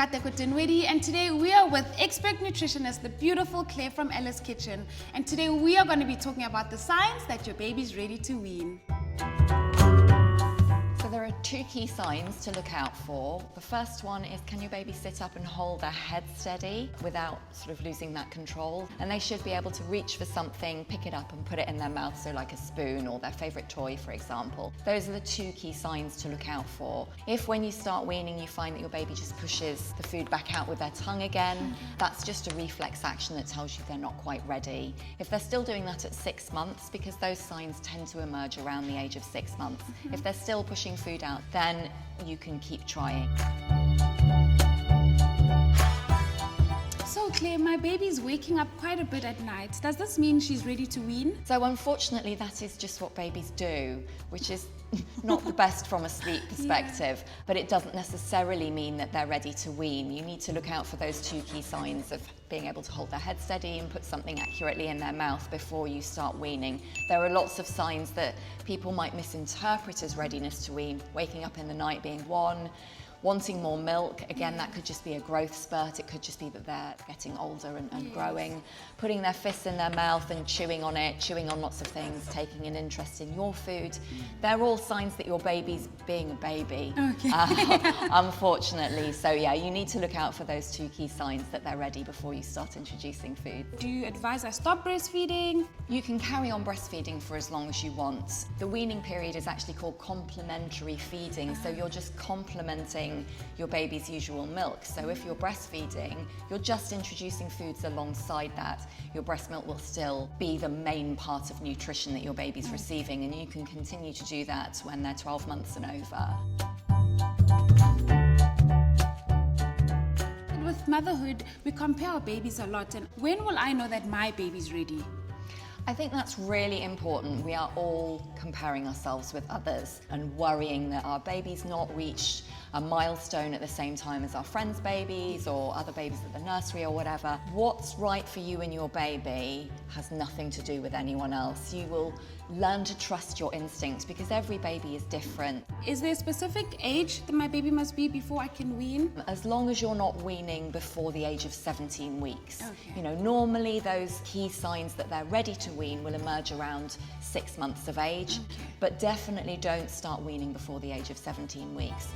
Nkateko Dinwiddy, and today we are with expert nutritionist, the beautiful Claire from Ella's Kitchen. And today we are going to be talking about the signs that your baby's ready to wean. So there are two key signs to look out for. The first one is, can your baby sit up and hold their head steady without sort of losing that control? And they should be able to reach for something, pick it up and put it in their mouth, so like a spoon or their favourite toy, for example. Those are the two key signs to look out for. If when you start weaning you find that your baby just pushes the food back out with their tongue again, that's just a reflex action that tells you they're not quite ready. If they're still doing that at 6 months, because those signs tend to emerge around the age of 6 months, if they're still pushing food out, then you can keep trying. So Claire, my baby's waking up quite a bit at night. Does this mean she's ready to wean? So unfortunately that is just what babies do, which is not the best from a sleep perspective, but it doesn't necessarily mean that they're ready to wean. You need to look out for those two key signs of being able to hold their head steady and put something accurately in their mouth before you start weaning. There are lots of signs that people might misinterpret as readiness to wean. Waking up in the night being one, wanting more milk, again that could just be a growth spurt, it could just be that they're getting older and growing. Putting their fists in their mouth and chewing on it, chewing on lots of things, taking an interest in your food. They're all signs that your baby's being a baby, unfortunately. So yeah, you need to look out for those two key signs that they're ready before you start introducing food. Do you advise I stop breastfeeding? You can carry on breastfeeding for as long as you want. The weaning period is actually called complementary feeding, so you're just complementing your baby's usual milk. So if you're breastfeeding, you're just introducing foods alongside that. Your breast milk will still be the main part of nutrition that your baby's receiving, and you can continue to do that when they're 12 months and over. With motherhood, we compare our babies a lot, and when will I know that my baby's ready? I think that's really important. We are all comparing ourselves with others and worrying that our baby's not reached a milestone at the same time as our friends' babies or other babies at the nursery or whatever. What's right for you and your baby has nothing to do with anyone else. You will learn to trust your instincts because every baby is different. Is there a specific age that my baby must be before I can wean? As long as you're not weaning before the age of 17 weeks. Okay. You know, normally those key signs that they're ready to wean will emerge around 6 months of age, but definitely don't start weaning before the age of 17 weeks.